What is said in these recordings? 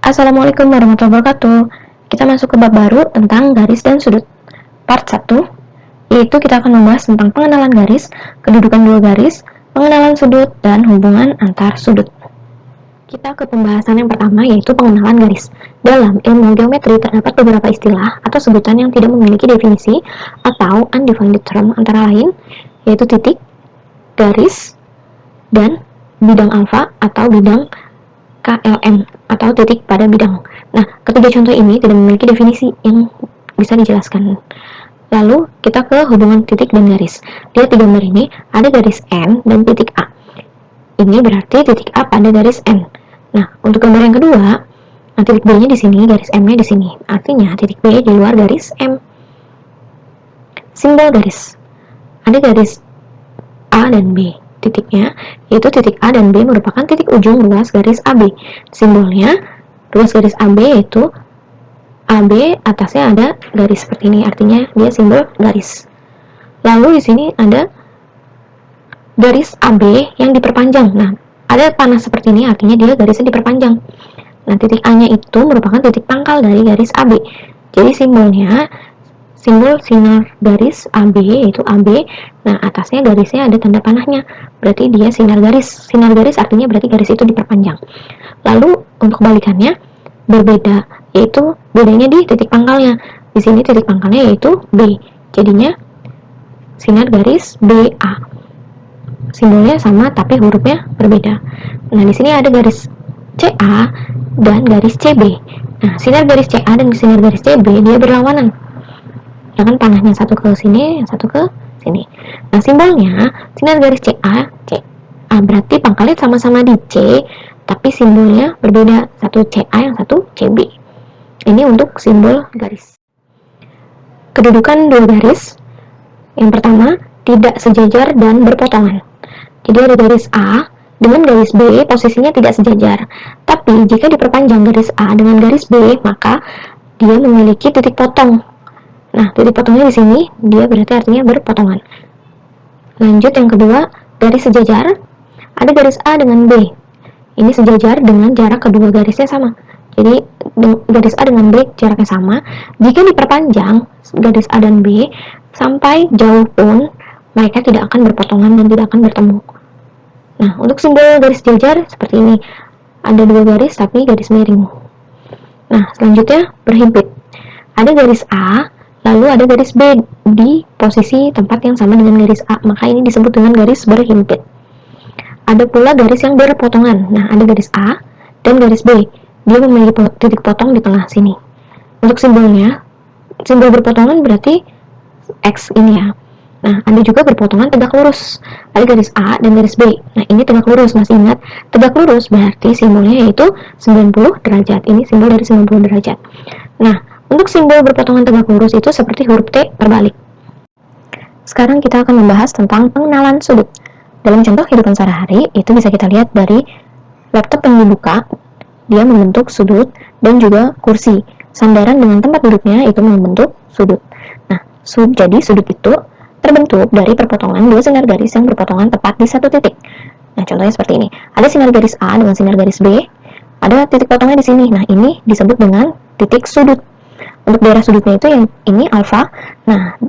Assalamualaikum warahmatullahi wabarakatuh. Kita masuk ke bab baru tentang garis dan sudut. Part 1, yaitu kita akan membahas tentang pengenalan garis, kedudukan dua garis, pengenalan sudut, dan hubungan antar sudut. Kita ke pembahasan yang pertama, yaitu pengenalan garis. Dalam ilmu geometri terdapat beberapa istilah atau sebutan yang tidak memiliki definisi atau undefined term, antara lain yaitu titik, garis, dan bidang alfa atau bidang KLM atau titik pada bidang. Nah, ketiga contoh ini tidak memiliki definisi yang bisa dijelaskan. Lalu kita ke hubungan titik dan garis. Lihat di gambar ini ada garis N dan titik A. Ini berarti titik A pada garis N. Nah, untuk gambar yang kedua, titik B-nya di sini, garis M-nya di sini. Artinya titik B di luar garis M. Simbol garis. Ada garis A dan B. Titiknya, yaitu titik A dan B merupakan titik ujung ruas garis AB. Simbolnya, ruas garis AB yaitu AB, atasnya ada garis seperti ini, artinya dia simbol garis. Lalu di sini ada garis AB yang diperpanjang. Nah, ada panah seperti ini, artinya dia garisnya diperpanjang. Nah, titik A-nya itu merupakan titik pangkal dari garis AB. Jadi simbolnya, simbol sinar garis AB yaitu AB. Nah, atasnya garisnya ada tanda panahnya, berarti dia sinar garis. Sinar garis artinya berarti garis itu diperpanjang. Lalu untuk kebalikannya berbeda, yaitu bedanya di titik pangkalnya. Di sini titik pangkalnya yaitu B, jadinya sinar garis BA. Simbolnya sama tapi hurufnya berbeda. Nah, di sini ada garis CA dan garis CB. Nah, sinar garis CA dan sinar garis CB dia berlawanan. Ya kan, panahnya satu ke sini, yang satu ke sini. Nah, simbolnya sinar garis CA, berarti pangkalnya sama-sama di C, tapi simbolnya berbeda, satu CA yang satu CB. Ini untuk simbol garis. Kedudukan dua garis. Yang pertama, tidak sejajar dan berpotongan. Jadi ada garis A dengan garis B, posisinya tidak sejajar. Tapi jika diperpanjang garis A dengan garis B, maka dia memiliki titik potong. Nah, titik potongnya di sini, dia berarti artinya berpotongan. Lanjut yang kedua, garis sejajar. Ada garis A dengan B. Ini sejajar dengan jarak kedua garisnya sama. Jadi, garis A dengan B jaraknya sama. Jika diperpanjang garis A dan B sampai jauh pun, mereka tidak akan berpotongan dan tidak akan bertemu. Nah, untuk simbol garis sejajar seperti ini. Ada dua garis tapi garis miring. Nah, selanjutnya berhimpit. Ada garis A, lalu ada garis B di posisi tempat yang sama dengan garis A, maka ini disebut dengan garis berhimpit. Ada pula garis yang berpotongan. Nah, ada garis A dan garis B. Dia memiliki titik potong di tengah sini. Untuk simbolnya, simbol berpotongan berarti X ini ya. Nah, ada juga berpotongan tegak lurus. Ada garis A dan garis B. Nah, ini tegak lurus, masih ingat? Tegak lurus berarti simbolnya yaitu 90 derajat. Ini simbol dari 90 derajat. Nah, untuk simbol berpotongan tegak lurus itu seperti huruf T terbalik. Sekarang kita akan membahas tentang pengenalan sudut. Dalam contoh kehidupan sehari-hari, itu bisa kita lihat dari laptop yang dibuka, dia membentuk sudut, dan juga kursi. Sandaran dengan tempat duduknya itu membentuk sudut. Nah, jadi sudut itu terbentuk dari perpotongan dua sinar garis yang berpotongan tepat di satu titik. Nah, contohnya seperti ini. Ada sinar garis A dengan sinar garis B, ada titik potongnya di sini. Nah, ini disebut dengan titik sudut. Untuk daerah sudutnya itu yang ini alfa. Nah,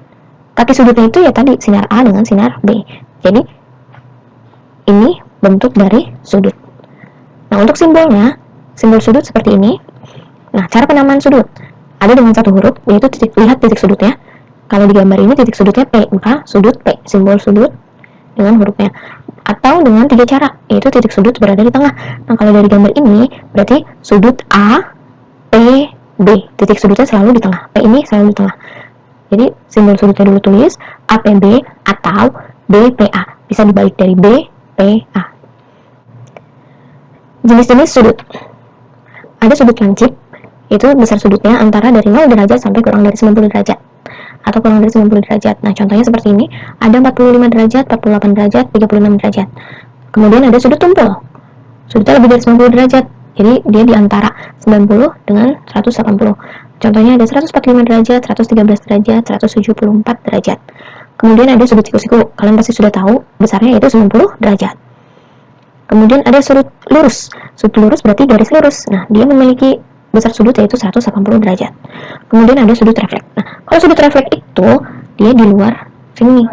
kaki sudutnya itu ya tadi sinar A dengan sinar B. Jadi ini bentuk dari sudut. Nah, untuk simbolnya, simbol sudut seperti ini. Nah, cara penamaan sudut ada dengan satu huruf, yaitu titik. Lihat titik sudutnya. Kalau di gambar ini titik sudutnya P, maka sudut P, simbol sudut dengan hurufnya. Atau dengan tiga cara, yaitu titik sudut berada di tengah. Nah, kalau dari gambar ini berarti sudut A, P, B. Titik sudutnya selalu di tengah. P ini selalu di tengah. Jadi simbol sudutnya dulu tulis APB atau BPA. Bisa dibalik dari B, P, A. Jenis-jenis sudut. Ada sudut lancip, itu besar sudutnya antara dari 0 derajat sampai kurang dari 90 derajat. Atau kurang dari 90 derajat. Nah, contohnya seperti ini. Ada 45 derajat, 48 derajat, 36 derajat. Kemudian ada sudut tumpul. Sudutnya lebih dari 90 derajat. Jadi dia di antara 90 dengan 180. Contohnya ada 145 derajat, 113 derajat, 174 derajat. Kemudian ada sudut siku-siku. Kalian pasti sudah tahu besarnya yaitu 90 derajat. Kemudian ada sudut lurus. Sudut lurus berarti garis lurus. Nah, dia memiliki besar sudut yaitu 180 derajat. Kemudian ada sudut refleks. Nah, kalau sudut refleks itu dia di luar sini.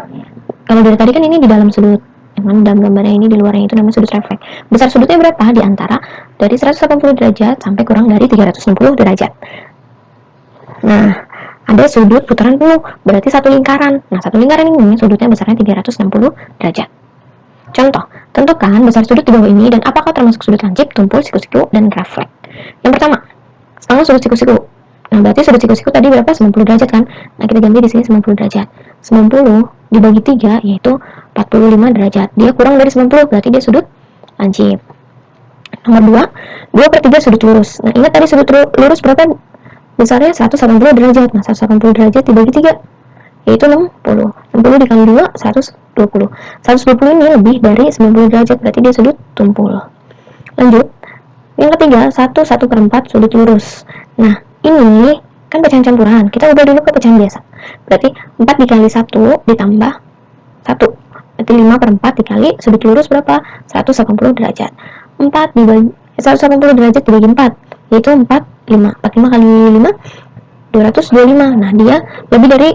Kalau dari tadi kan ini di dalam sudut, yang mana dalam gambarnya ini di luarnya itu namanya sudut refleks. Besar sudutnya berapa? Di antara dari 180 derajat sampai kurang dari 360 derajat. Nah, ada sudut putaran penuh, berarti satu lingkaran. Nah, satu lingkaran ini sudutnya besarnya 360 derajat. Contoh, tentukan besar sudut di bawah ini dan apakah termasuk sudut lancip, tumpul, siku-siku, dan refleks. Yang pertama, setengah sudut siku-siku. Nah, berarti sudut siku-siku tadi berapa? 90 derajat kan? Nah, kita ganti di sini 90 derajat. 90 dibagi 3 yaitu 45 derajat. Dia kurang dari 90, berarti dia sudut lancip. Nomor 2, 2/3 sudut lurus. Nah, ingat tadi sudut lurus berapa? Besarnya 180 derajat. Nah, 180 derajat dibagi 3 yaitu 60. 60 dikali 2, 120. 120 ini lebih dari 90 derajat, berarti dia sudut tumpul. Lanjut. Yang ketiga, 1/4 sudut lurus. Nah, ini kan pecahan campuran. Kita ubah dulu ke pecahan biasa. Berarti 4 dikali 1 ditambah 1. Berarti 5/4 dikali sudut lurus berapa? 180 derajat. 4 dibagi 180 derajat dibagi 4 yaitu 45. 45 kali 5 225. Nah, dia lebih dari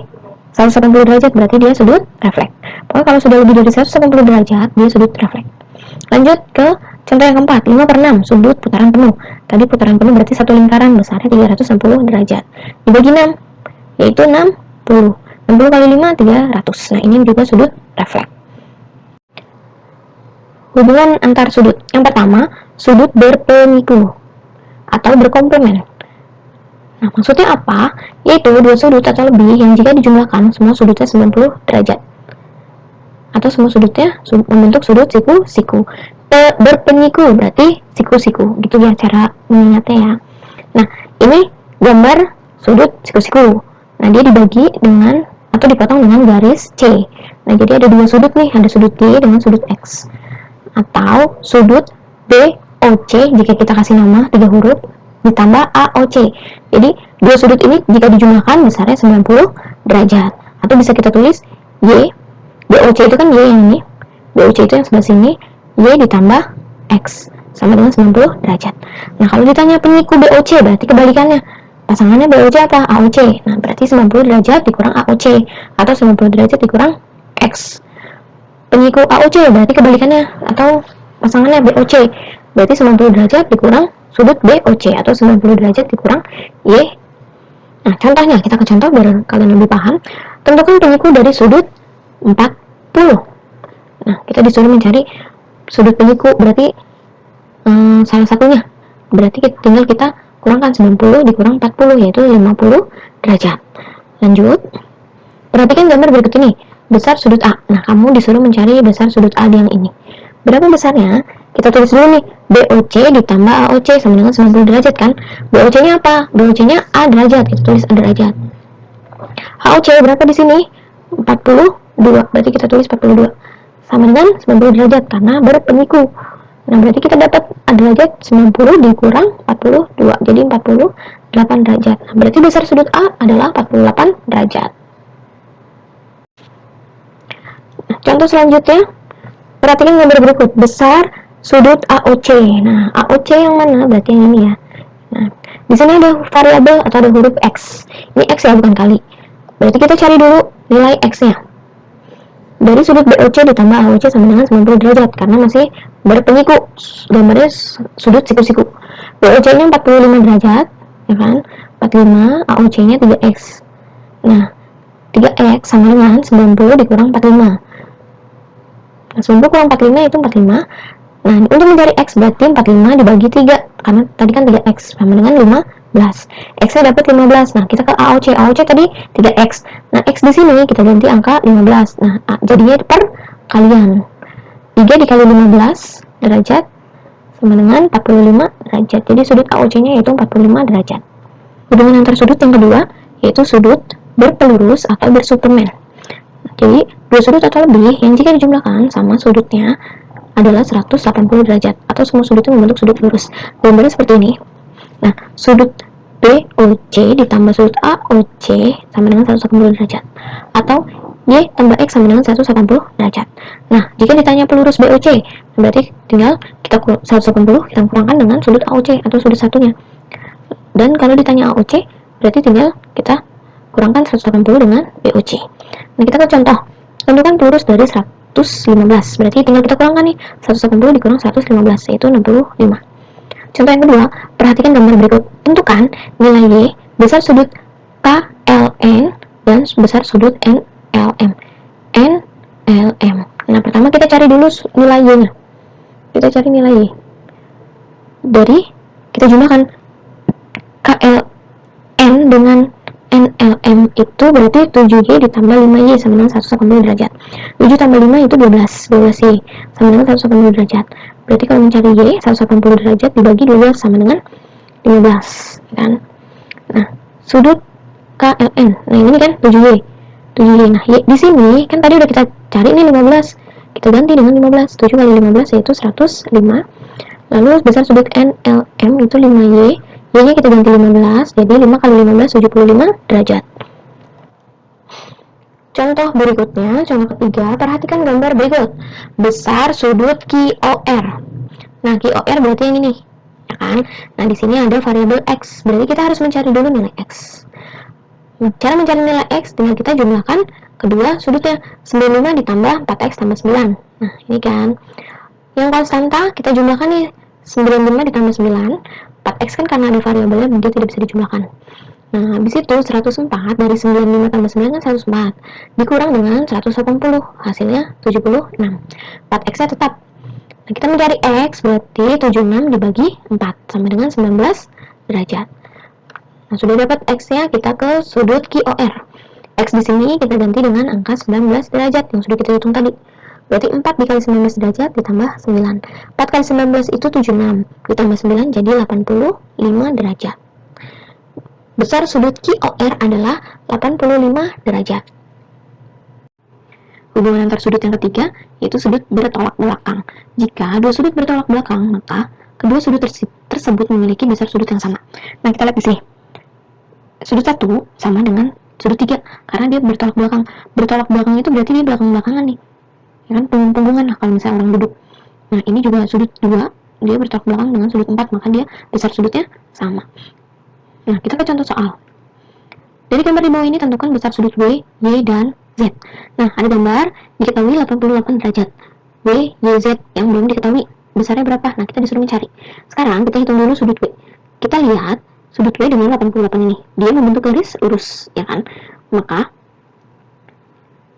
180 derajat, berarti dia sudut refleks. Pokoknya kalau sudah lebih dari 180 derajat, dia sudut refleks. Lanjut ke contoh yang keempat, 5/6 sudut putaran penuh. Tadi putaran penuh berarti satu lingkaran besarnya 360 derajat. Dibagi 6 yaitu 60. 60 kali 5 300. Nah, ini juga sudut refleks. Hubungan antar sudut. Yang pertama, sudut berpeniku atau berkomplement. Nah, maksudnya apa? Yaitu dua sudut atau lebih yang jika dijumlahkan semua sudutnya 90 derajat. Atau semua sudutnya membentuk sudut siku-siku. Berpeniku berarti siku-siku. Gitu ya cara mengingatnya ya. Nah, ini gambar sudut siku-siku. Nah, dia dibagi dengan atau dipotong dengan garis C. Nah, jadi ada dua sudut nih, ada sudut D dengan sudut X. Atau sudut BOC jika kita kasih nama 3 huruf ditambah AOC. Jadi dua sudut ini jika dijumlahkan besarnya 90 derajat. Atau bisa kita tulis Y. BOC itu kan Y yang ini. BOC itu yang sebelah sini. Y ditambah X sama dengan 90 derajat. Nah, kalau ditanya penyiku BOC berarti kebalikannya. Pasangannya BOC apa? AOC. Nah, berarti 90 derajat dikurang AOC atau 90 derajat dikurang X. Penyiku AOC berarti kebalikannya atau pasangannya BOC. Berarti 90 derajat dikurang sudut BOC atau 90 derajat dikurang Y. Nah, contohnya kita ke contoh biar kalian lebih paham. Tentukan penyiku dari sudut 40. Nah, kita disuruh mencari sudut penyiku berarti salah satunya. Berarti tinggal kita kurangkan 90 dikurang 40 yaitu 50 derajat. Lanjut. Perhatikan gambar berikut ini. Besar sudut A. Nah, kamu disuruh mencari besar sudut A yang ini. Berapa besarnya? Kita tulis dulu nih, BOC ditambah AOC sama dengan 90 derajat kan. BOC-nya apa? BOC-nya A derajat. Kita tulis A derajat. AOC berapa di sini? 42. Berarti kita tulis 42. Sama dengan 90 derajat karena berpeniku. Nah, berarti kita dapat A derajat 90 dikurang 42. Jadi 48 derajat. Nah, berarti besar sudut A adalah 48 derajat. Nah, contoh selanjutnya, perhatikan gambar berikut. Besar sudut AOC. Nah, AOC yang mana? Berarti yang ini ya. Nah, di sini ada variabel atau ada huruf X. Ini X ya, bukan kali. Berarti kita cari dulu nilai X-nya. Dari sudut BOC ditambah AOC sama dengan 90 derajat karena masih berpeniku. Gambarnya sudut siku-siku. BOC-nya 45 derajat, ya kan? 45, AOC-nya 3X. Nah, 3X sama dengan 90 dikurang 45. Nah, 90 kurang 45 itu 45. Nah, untuk mencari X berarti 45 dibagi 3 karena tadi kan 3X sama dengan 15. X-nya dapat 15. Nah, kita ke AOC. AOC tadi 3X. Nah, X di sini kita ganti angka 15. Nah, jadinya perkalian. 3 dikali 15 derajat sama dengan 45 derajat. Jadi sudut AOC-nya yaitu 45 derajat. Hubungan antar sudut yang kedua yaitu sudut berpelurus atau bersupermen. Jadi, dua sudut atau lebih yang jika dijumlahkan sama sudutnya adalah 180 derajat atau semua sudut itu membentuk sudut lurus. Gambarnya seperti ini. Nah, sudut BOC ditambah sudut AOC sama dengan 180 derajat. Atau Y tambah X sama dengan 180 derajat. Nah, jika ditanya pelurus BOC, berarti tinggal kita 180 kita kurangkan dengan sudut AOC atau sudut satunya. Dan kalau ditanya AOC, berarti tinggal kita kurangkan 180 dengan BOC. Nah, kita ke contoh. Tentukan pelurus dari 115. Berarti tinggal kita kurangkan nih, 180 dikurang 115, yaitu 65. Contoh yang kedua, perhatikan gambar berikut. Tentukan nilai Y besar sudut KLN dan besar sudut NLM. NLM. Nah, pertama kita cari dulu nilai Y-nya. Kita cari nilai Y. Dari kita jumlahkan KLN dengan NLM itu berarti 7Y ditambah 5Y sama dengan 180 derajat. 7 tambah 5 itu 12. 12Y sama dengan 180 derajat. Berarti kalau mencari Y 180 derajat dibagi 12 sama dengan 15, kan? Nah, sudut KLN. Nah, ini kan 7Y. 7Y. Nah, Y di sini kan tadi udah kita cari nih 15. Kita ganti dengan 15. 7 kali 15 yaitu 105. Lalu besar sudut NLM itu 5Y. Y-nya kita ganti 15, jadi 5 kali 15 75 derajat. Contoh berikutnya, contoh ketiga, perhatikan gambar berikut. Besar sudut QOR. Nah, QOR berarti yang ini, ya kan? Nah, di sini ada variabel X, berarti kita harus mencari dulu nilai X. Cara mencari nilai X, tinggal kita jumlahkan kedua sudutnya. 95 ditambah 4X tambah 9. Nah, ini kan. Yang konstanta, kita jumlahkan nih, 95 ditambah 9. 4X kan karena ada variabelnya, dia tidak bisa dijumlahkan. Nah, habis itu 104 dari 95 tambah 9 kan 104. Dikurang dengan 180, hasilnya 76. 4X-nya tetap. Nah, kita mencari X, berarti 76 dibagi 4, sama dengan 19 derajat. Nah, sudah dapat X-nya, kita ke sudut QOR. X di sini kita ganti dengan angka 19 derajat, yang sudah kita hitung tadi. Berarti 4 dikali 19 derajat ditambah 9. 4 kali 19 itu 76. Ditambah 9 jadi 85 derajat. Besar sudut QOR adalah 85 derajat. Hubungan antar sudut yang ketiga yaitu sudut bertolak belakang. Jika dua sudut bertolak belakang, maka kedua sudut tersebut memiliki besar sudut yang sama. Nah, kita lihat di sini. Sudut 1 sama dengan sudut 3 karena dia bertolak belakang. Bertolak belakang itu berarti dia belakang-belakangan nih. Ya kan, punggung-punggungan lah kalau misalnya orang duduk. Nah, ini juga sudut 2, dia bertolak belakang dengan sudut 4, maka dia besar sudutnya sama. Nah, kita ke contoh soal. Dari gambar di bawah ini tentukan besar sudut W, Y, dan Z. Nah, ada gambar diketahui 88 derajat. W, Y, Z yang belum diketahui besarnya berapa. Nah, kita disuruh mencari. Sekarang kita hitung dulu sudut W. Kita lihat sudut W dengan 88 ini. Dia membentuk garis lurus, ya kan? Maka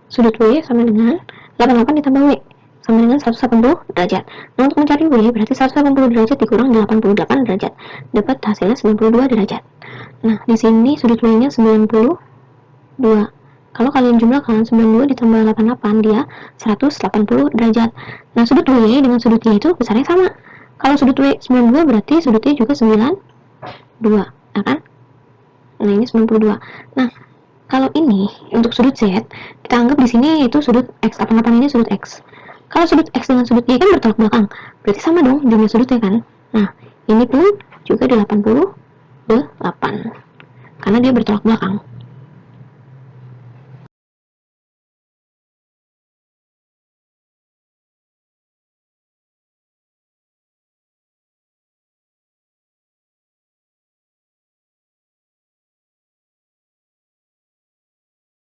sudut W sama dengan 88 ditambah W sama dengan 180 derajat. Nah, untuk mencari W berarti 180 derajat dikurang 88 derajat. Dapat hasilnya 92 derajat. Nah, di sini sudut W-nya 92. Kalau kalian jumlahkan 92 ditambah 88 dia 180 derajat. Nah, sudut W dengan sudut Y itu besarnya sama. Kalau sudut W 92 berarti sudut Y juga 92, ya kan? Nah, ini 92. Nah, kalau ini untuk sudut Z, kita anggap di sini itu sudut X. 88 ini sudut X. Kalau sudut X dengan sudut Y kan bertolak belakang, berarti sama dong jumlah sudutnya kan? Nah, ini pun juga 88 karena dia bertolak belakang.